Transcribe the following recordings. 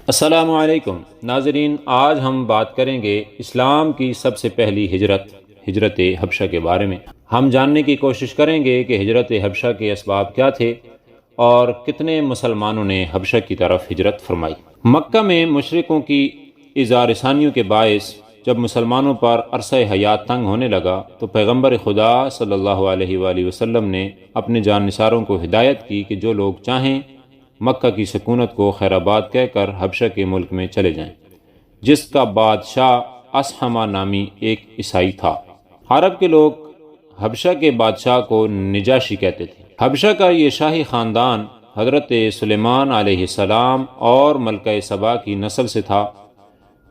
السلام علیکم ناظرین، آج ہم بات کریں گے اسلام کی سب سے پہلی ہجرت حبشہ کے بارے میں۔ ہم جاننے کی کوشش کریں گے کہ ہجرت حبشہ کے اسباب کیا تھے اور کتنے مسلمانوں نے حبشہ کی طرف ہجرت فرمائی۔ مکہ میں مشرکوں کی اظہار ثانیوں کے باعث جب مسلمانوں پر عرصہ حیات تنگ ہونے لگا تو پیغمبر خدا صلی اللہ علیہ وآلہ وسلم نے اپنے جاننثاروں کو ہدایت کی کہ جو لوگ چاہیں مکہ کی سکونت کو خیر آباد کہہ کر حبشہ کے ملک میں چلے جائیں، جس کا بادشاہ اسحمہ نامی ایک عیسائی تھا۔ عرب کے لوگ حبشہ کے بادشاہ کو نجاشی کہتے تھے۔ حبشہ کا یہ شاہی خاندان حضرت سلیمان علیہ السلام اور ملکہ سبا کی نسل سے تھا،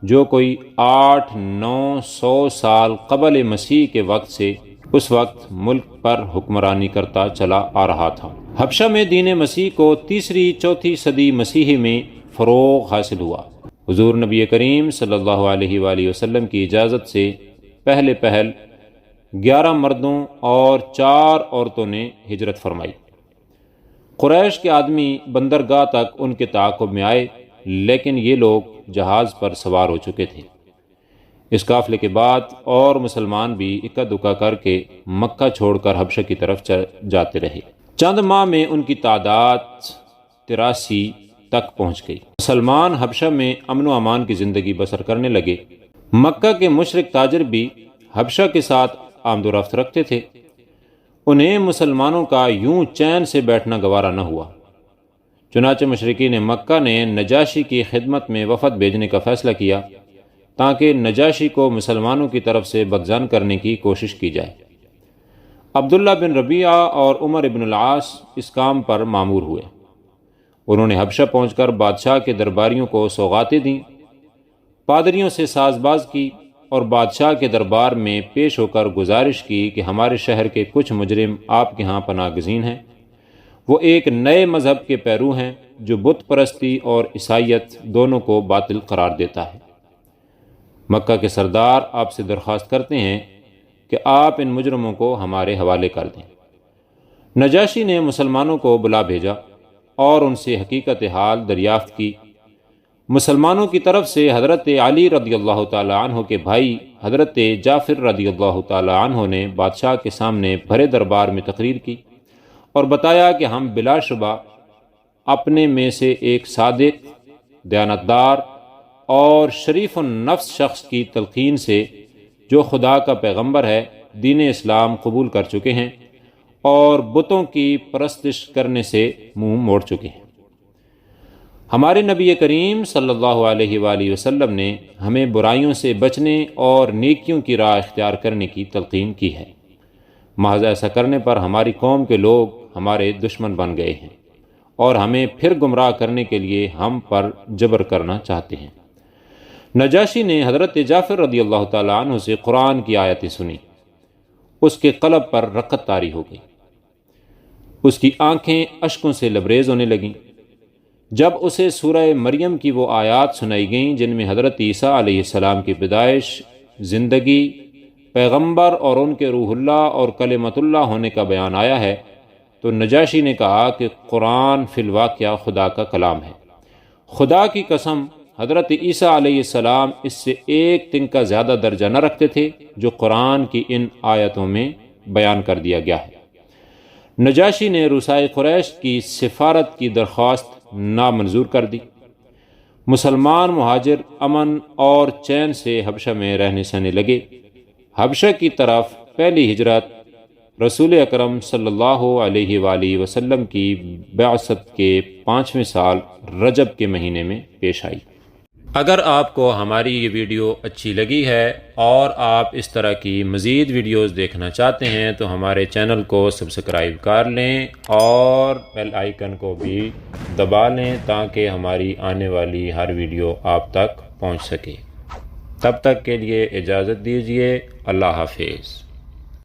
جو کوئی 800-900 سال قبل مسیح کے وقت سے اس وقت ملک پر حکمرانی کرتا چلا آ رہا تھا۔ حبشہ میں دین مسیح کو 3ری-4 صدی مسیحی میں فروغ حاصل ہوا۔ حضور نبی کریم صلی اللہ علیہ وآلہ وسلم کی اجازت سے پہل 11 مردوں اور 4 عورتوں نے ہجرت فرمائی۔ قریش کے آدمی بندرگاہ تک ان کے تعاقب میں آئے، لیکن یہ لوگ جہاز پر سوار ہو چکے تھے۔ اس قافلے کے بعد اور مسلمان بھی اکا دکا کر کے مکہ چھوڑ کر حبشہ کی طرف جاتے رہے۔ چند ماہ میں ان کی تعداد 83 تک پہنچ گئی۔ مسلمان حبشہ میں امن و امان کی زندگی بسر کرنے لگے۔ مکہ کے مشرک تاجر بھی حبشہ کے ساتھ آمد و رفت رکھتے تھے۔ انہیں مسلمانوں کا یوں چین سے بیٹھنا گوارا نہ ہوا، چنانچہ مشرکین مکہ نے نجاشی کی خدمت میں وفد بھیجنے کا فیصلہ کیا تاکہ نجاشی کو مسلمانوں کی طرف سے بدظن کرنے کی کوشش کی جائے۔ عبداللہ بن ربیعہ اور عمر بن العاص اس کام پر مامور ہوئے۔ انہوں نے حبشہ پہنچ کر بادشاہ کے درباریوں کو سوغاتیں دیں، پادریوں سے ساز باز کی اور بادشاہ کے دربار میں پیش ہو کر گزارش کی کہ ہمارے شہر کے کچھ مجرم آپ کے ہاں پناہ گزین ہیں۔ وہ ایک نئے مذہب کے پیرو ہیں جو بت پرستی اور عیسائیت دونوں کو باطل قرار دیتا ہے۔ مکہ کے سردار آپ سے درخواست کرتے ہیں کہ آپ ان مجرموں کو ہمارے حوالے کر دیں۔ نجاشی نے مسلمانوں کو بلا بھیجا اور ان سے حقیقت حال دریافت کی۔ مسلمانوں کی طرف سے حضرت علی رضی اللہ تعالی عنہ کے بھائی حضرت جعفر رضی اللہ تعالی عنہ نے بادشاہ کے سامنے بھرے دربار میں تقریر کی اور بتایا کہ ہم بلا شبہ اپنے میں سے ایک صادق، دیانتدار اور شریف النفس شخص کی تلقین سے، جو خدا کا پیغمبر ہے، دین اسلام قبول کر چکے ہیں اور بتوں کی پرستش کرنے سے منہ موڑ چکے ہیں۔ ہمارے نبی کریم صلی اللہ علیہ وآلہ وسلم نے ہمیں برائیوں سے بچنے اور نیکیوں کی راہ اختیار کرنے کی تلقین کی ہے۔ محض ایسا کرنے پر ہماری قوم کے لوگ ہمارے دشمن بن گئے ہیں اور ہمیں پھر گمراہ کرنے کے لیے ہم پر جبر کرنا چاہتے ہیں۔ نجاشی نے حضرت جعفر رضی اللہ تعالیٰ عنہ سے قرآن کی آیتیں سنی۔ اس کے قلب پر رقت طاری ہو گئی، اس کی آنکھیں اشکوں سے لبریز ہونے لگیں۔ جب اسے سورہ مریم کی وہ آیات سنائی گئیں جن میں حضرت عیسیٰ علیہ السلام کی پیدائش، زندگی، پیغمبر اور ان کے روح اللہ اور کلمت اللہ ہونے کا بیان آیا ہے، تو نجاشی نے کہا کہ قرآن فی الواقعہ خدا کا کلام ہے۔ خدا کی قسم، حضرت عیسیٰ علیہ السلام اس سے ایک تنکا زیادہ درجہ نہ رکھتے تھے جو قرآن کی ان آیتوں میں بیان کر دیا گیا ہے۔ نجاشی نے رؤسائے قریش کی سفارت کی درخواست نامنظور کر دی۔ مسلمان مہاجر امن اور چین سے حبشہ میں رہنے سہنے لگے۔ حبشہ کی طرف پہلی ہجرت رسول اکرم صلی اللہ علیہ وآلہ وسلم کی بعثت کے 5ویں سال رجب کے مہینے میں پیش آئی۔ اگر آپ کو ہماری یہ ویڈیو اچھی لگی ہے اور آپ اس طرح کی مزید ویڈیوز دیکھنا چاہتے ہیں تو ہمارے چینل کو سبسکرائب کر لیں اور بیل آئیکن کو بھی دبا لیں تاکہ ہماری آنے والی ہر ویڈیو آپ تک پہنچ سکے۔ تب تک کے لیے اجازت دیجیے۔ اللہ حافظ۔